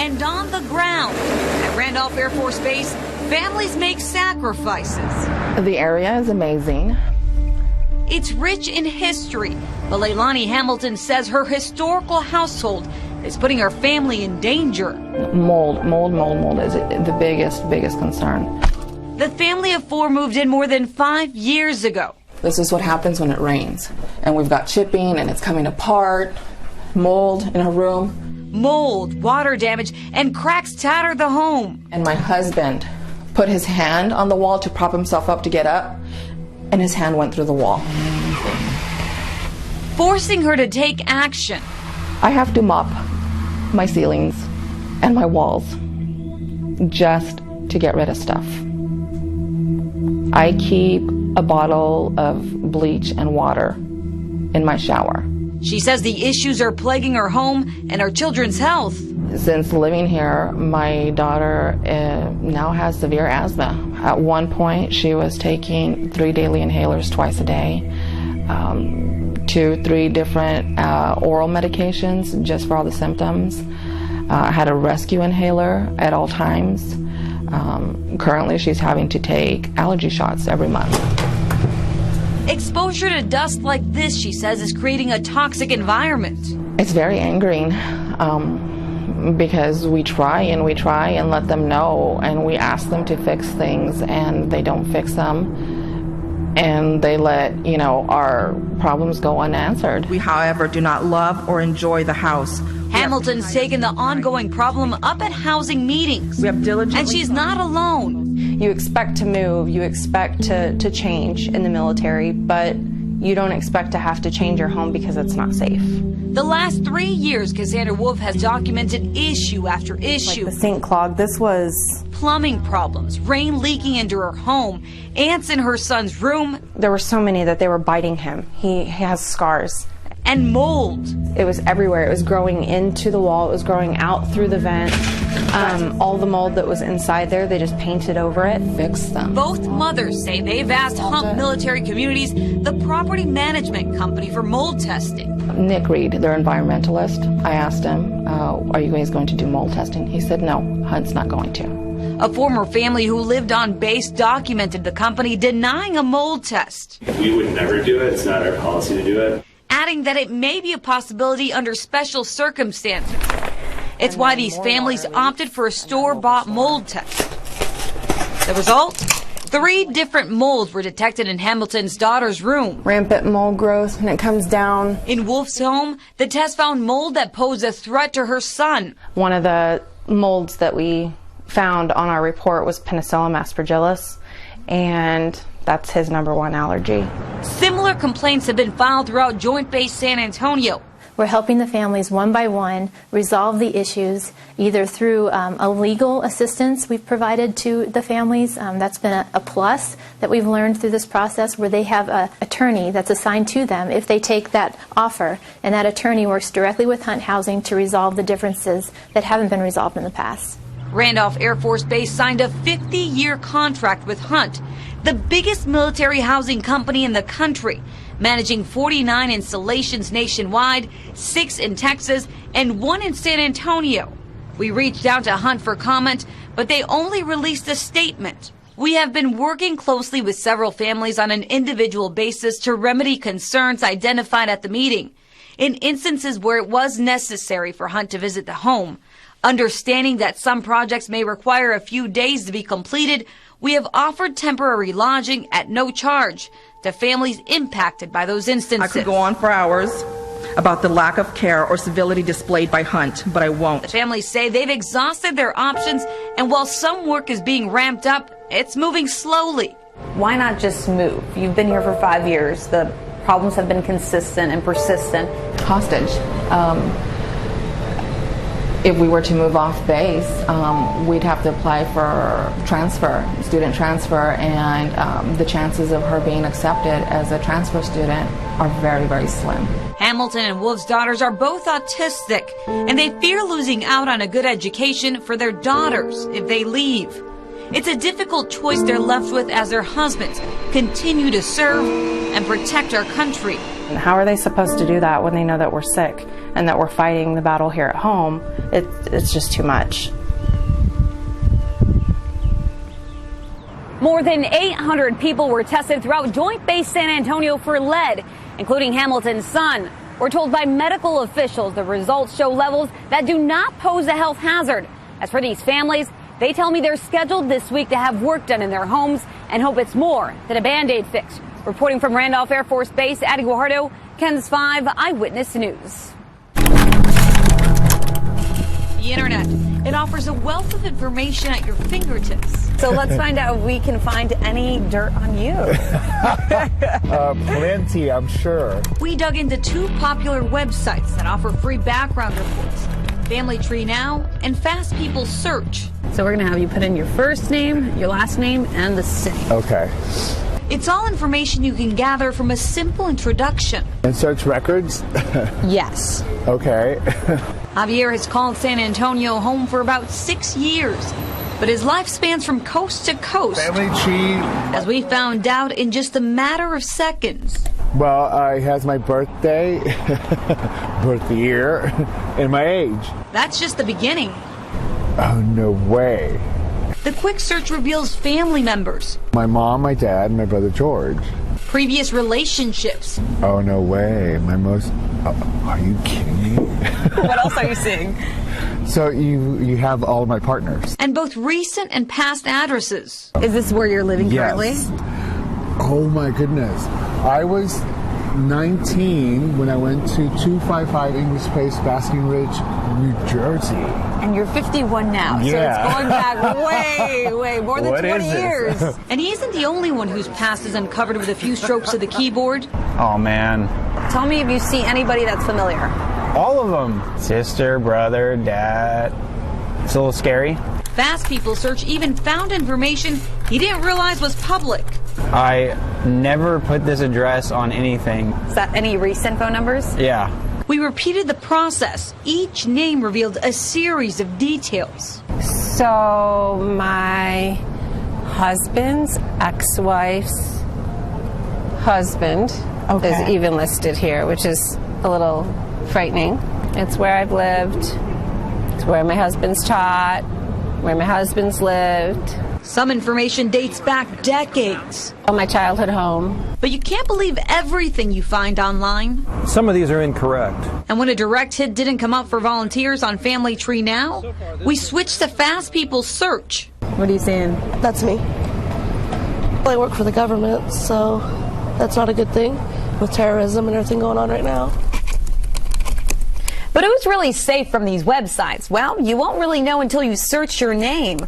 And on the ground at Randolph Air Force Base, families make sacrifices. The area is amazing. It's rich in history, but Leilani Hamilton says her historical household is putting her family in danger. Mold is the biggest concern. The family of 4 moved in more than 5 years ago. This is what happens when it rains. And we've got chipping and it's coming apart, mold in her room. Mold, water damage, and cracks tatter the home. And my husband put his hand on the wall to prop himself up to get up, and his hand went through the wall. Forcing her to take action. I have to mop my ceilings and my walls just to get rid of stuff. I keep a bottle of bleach and water in my shower. She says the issues are plaguing her home and her children's health. Since living here, my daughter now has severe asthma. At one point, she was taking 3 daily inhalers twice a day, 2-3 different oral medications just for all the symptoms. I had a rescue inhaler at all times. Currently, she's having to take allergy shots every month. Exposure to dust like this, she says, is creating a toxic environment. It's very angering because we try and let them know, and we ask them to fix things, and they don't fix them, and they let, our problems go unanswered. We, however, do not love or enjoy the house. Hamilton's taken the ongoing problem up at housing meetings. We have diligently, and she's not alone. You expect to move, you expect to change in the military, but you don't expect to have to change your home because it's not safe. The last 3 years, Cassandra Wolf has documented issue after issue. Like the sink clog, this was... Plumbing problems, rain leaking into her home, ants in her son's room. There were so many that they were biting him. He has scars. And mold. It was everywhere. It was growing into the wall. It was growing out through the vent. All the mold that was inside there, they just painted over it. Fixed them. Both mothers say they've asked Hump Military Communities, the property management company, for mold testing. Nick Reed, their environmentalist, I asked him, are you guys going to do mold testing? He said, no, Hunt's not going to. A former family who lived on base documented the company denying a mold test. We would never do it. It's not our policy to do it. Adding that it may be a possibility under special circumstances. It's why these families opted for a store-bought mold test. The result? 3 different molds were detected in Hamilton's daughter's room. Rampant mold growth, and it comes down. In Wolf's home, the test found mold that posed a threat to her son. One of the molds that we found on our report was Penicillium aspergillus, and that's his #1 allergy. Similar complaints have been filed throughout Joint Base San Antonio. We're helping the families one by one resolve the issues, either through a legal assistance we've provided to the families. That's been a plus that we've learned through this process, where they have an attorney that's assigned to them if they take that offer, and that attorney works directly with Hunt Housing to resolve the differences that haven't been resolved in the past. Randolph Air Force Base signed a 50-year contract with Hunt, the biggest military housing company in the country, managing 49 installations nationwide, 6 in Texas, and 1 in San Antonio. We reached out to Hunt for comment, but they only released a statement. We have been working closely with several families on an individual basis to remedy concerns identified at the meeting. In instances where it was necessary for Hunt to visit the home, understanding that some projects may require a few days to be completed, we have offered temporary lodging at no charge to families impacted by those instances. I could go on for hours about the lack of care or civility displayed by Hunt, but I won't. The families say they've exhausted their options, and while some work is being ramped up, it's moving slowly. Why not just move? You've been here for 5 years. The problems have been consistent and persistent. Hostage. If we were to move off base, we'd have to apply for transfer, student transfer, and the chances of her being accepted as a transfer student are very, very slim. Hamilton and Wolf's daughters are both autistic, and they fear losing out on a good education for their daughters if they leave. It's a difficult choice they're left with as their husbands continue to serve and protect our country. And how are they supposed to do that when they know that we're sick and that we're fighting the battle here at home? It's just too much. More than 800 people were tested throughout Joint Base San Antonio for lead, including Hamilton's son. We're told by medical officials the results show levels that do not pose a health hazard. As for these families, they tell me they're scheduled this week to have work done in their homes and hope it's more than a Band-Aid fix. Reporting from Randolph Air Force Base, Addie Guajardo, KENS 5 Eyewitness News. The internet. It offers a wealth of information at your fingertips. So let's find out if we can find any dirt on you. Plenty, I'm sure. We dug into two popular websites that offer free background reports, Family Tree Now and Fast People Search. So we're going to have you put in your first name, your last name, and the city. Okay. It's all information you can gather from a simple introduction. And search records? Yes. Okay. Javier has called San Antonio home for about 6 years, but his life spans from coast to coast. Family tree. As we found out in just a matter of seconds. Well, it has my birthday, birth year, and my age. That's just the beginning. Oh, no way. The quick search reveals family members, My mom, my dad, and my brother George. previous relationships, Oh, no way. Are you kidding me? What else are you seeing? So you have all of my partners. and both recent and past addresses. Is this where you're living currently? Yes. Oh, my goodness. I was 19 when I went to 255 English Place, Basking Ridge, New Jersey. And you're 51 now, Yeah. so it's going back way more than What 20 is this? years. And he isn't the only one whose past is uncovered with a few strokes of the keyboard. Oh man, Tell me if you see anybody that's familiar. all of them. Sister, brother, dad. It's a little scary. Fast People Search even found information he didn't realize was public. I never put this address on anything. Is that any recent phone numbers? Yeah. We repeated the process. Each name revealed a series of details. So my husband's ex-wife's husband is even listed here, which is a little frightening. It's where I've lived. It's where my husband's taught, where my husband's lived. Some information dates back decades. My childhood home. But you can't believe everything you find online. Some of these are incorrect. And when a direct hit didn't come up for volunteers on Family Tree Now, we switched to Fast People Search. What are you seeing? That's me. I work for the government, so that's not a good thing with terrorism and everything going on right now. But who's really safe from these websites? Well, you won't really know until you search your name.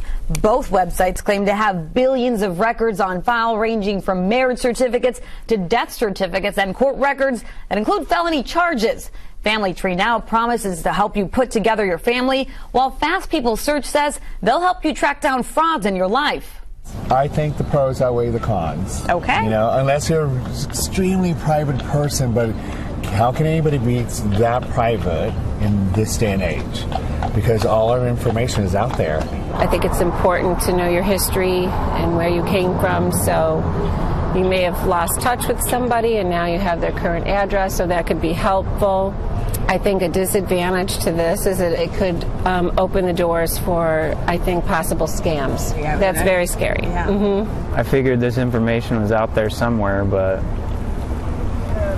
Both websites claim to have billions of records on file, ranging from marriage certificates to death certificates and court records that include felony charges. Family Tree Now promises to help you put together your family, while Fast People Search says they'll help you track down frauds in your life. I think the pros outweigh the cons. Okay. You know, unless you're an extremely private person, but how can anybody be that private in this day and age? Because all our information is out there. I think it's important to know your history and where you came from, so you may have lost touch with somebody and now you have their current address, so that could be helpful. I think a disadvantage to this is that it could open the doors for, I think, possible scams. Yeah, that's right? very scary. Yeah. I figured this information was out there somewhere, but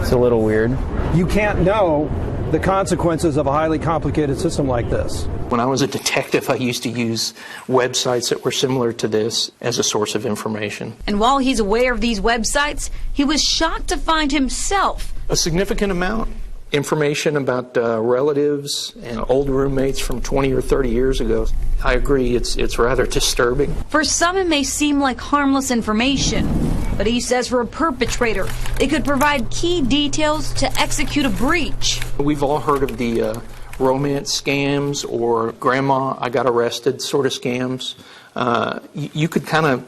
it's a little weird. You can't know the consequences of a highly complicated system like this. When I was a detective, I used to use websites that were similar to this as a source of information. And while he's aware of these websites, he was shocked to find himself A significant amount. Information about relatives and old roommates from 20 or 30 years ago. I agree, it's rather disturbing. For some, it may seem like harmless information, but he says for a perpetrator, it could provide key details to execute a breach. We've all heard of the romance scams or grandma, I got arrested sort of scams. You could kind of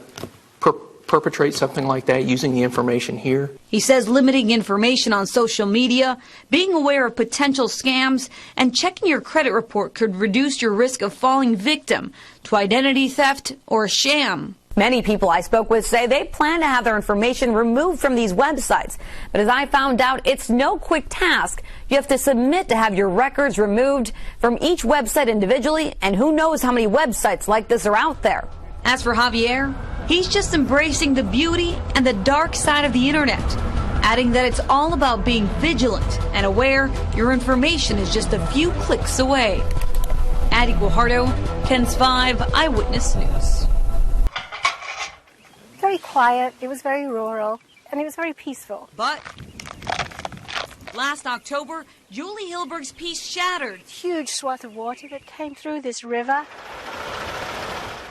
perpetrate something like that using the information here. He says limiting information on social media, being aware of potential scams, and checking your credit report could reduce your risk of falling victim to identity theft or a sham. Many people I spoke with say they plan to have their information removed from these websites. But as I found out, it's no quick task. You have to submit to have your records removed from each website individually, and who knows how many websites like this are out there. As for Javier, he's just embracing the beauty and the dark side of the internet, adding that it's all about being vigilant and aware your information is just a few clicks away. Addie Guajardo, KENS 5 Eyewitness News. Very quiet, it was very rural, and it was very peaceful. But last October, Julie Hilberg's peace shattered. Huge swath of water that came through this river.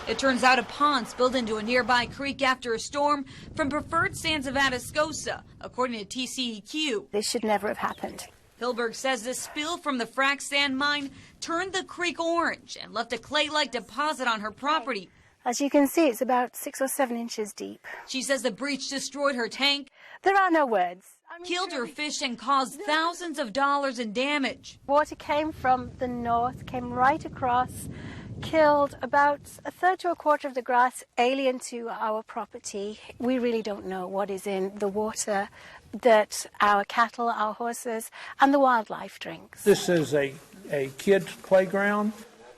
It turns out a pond spilled into a nearby creek after a storm from preferred sands of Atascosa, according to TCEQ. This should never have happened. Hilberg says the spill from the frac sand mine turned the creek orange and left a clay-like deposit on her property. As you can see, it's about 6 or 7 inches deep. She says the breach destroyed her tank. There are no words. Killed her fish and caused thousands of dollars in damage. Water came from the north, came right across, killed about a third to a quarter of the grass alien to our property. We really don't know what is in the water that our cattle, our horses, and the wildlife drinks. This is a kid's playground.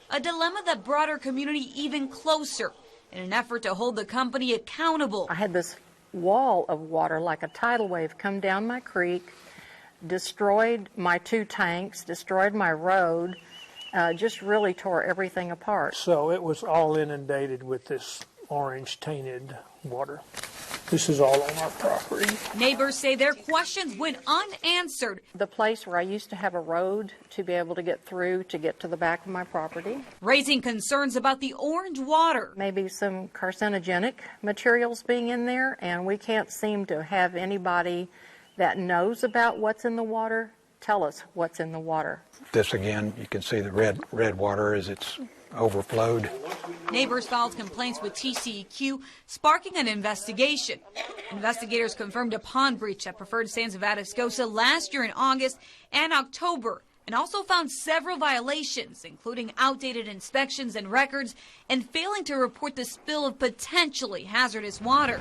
A dilemma that brought our community even closer in an effort to hold the company accountable. I had this wall of water like a tidal wave come down my creek, destroyed my 2 tanks, destroyed my road, just really tore everything apart. So it was all inundated with this orange tainted water. This is all on our property. Neighbors say their questions went unanswered. The place where I used to have a road to be able to get through to get to the back of my property. Raising concerns about the orange water. Maybe some carcinogenic materials being in there, and we can't seem to have anybody that knows about what's in the water tell us what's in the water. This again, you can see the red water as it's overflowed. Neighbors filed complaints with TCEQ, sparking an investigation. Investigators confirmed a pond breach at Preferred Sands of Atascosa last year in August and October, and also found several violations, including outdated inspections and records, and failing to report the spill of potentially hazardous water.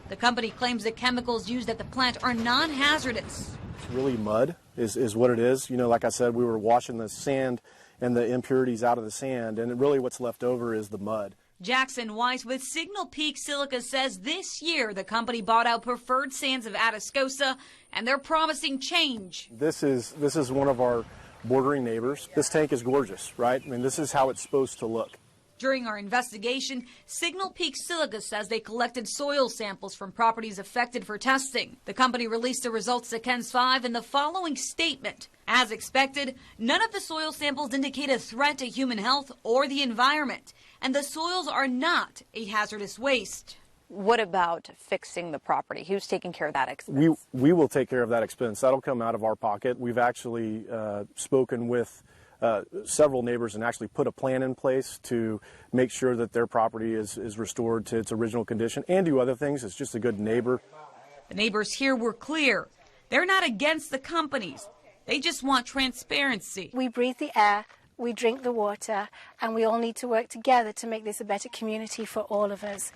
The company claims the chemicals used at the plant are non-hazardous. It's really mud is what it is. You know, like I said, we were washing the sand and the impurities out of the sand, and really what's left over is the mud. Jackson Weiss with Signal Peak Silica says this year the company bought out Preferred Sands of Atascosa, and they're promising change. This is one of our bordering neighbors. This tank is gorgeous, right? I mean, this is how it's supposed to look. During our investigation, Signal Peak Silica says they collected soil samples from properties affected for testing. The company released the results to KENS 5 in the following statement. As expected, none of the soil samples indicate a threat to human health or the environment, and the soils are not a hazardous waste. What about fixing the property? Who's taking care of that expense? We will take care of that expense. That'll come out of our pocket. We've actually spoken with several neighbors and actually put a plan in place to make sure that their property is restored to its original condition and do other things. It's just a good neighbor. The neighbors here were clear. They're not against the companies. They just want transparency. We breathe the air, we drink the water, and we all need to work together to make this a better community for all of us.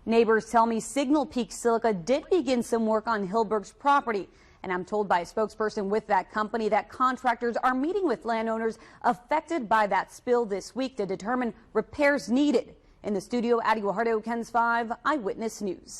Neighbors tell me Signal Peak Silica did begin some work on Hilberg's property. And I'm told by a spokesperson with that company that contractors are meeting with landowners affected by that spill this week to determine repairs needed. In the studio, Addie Guajardo, KENS 5 Eyewitness News.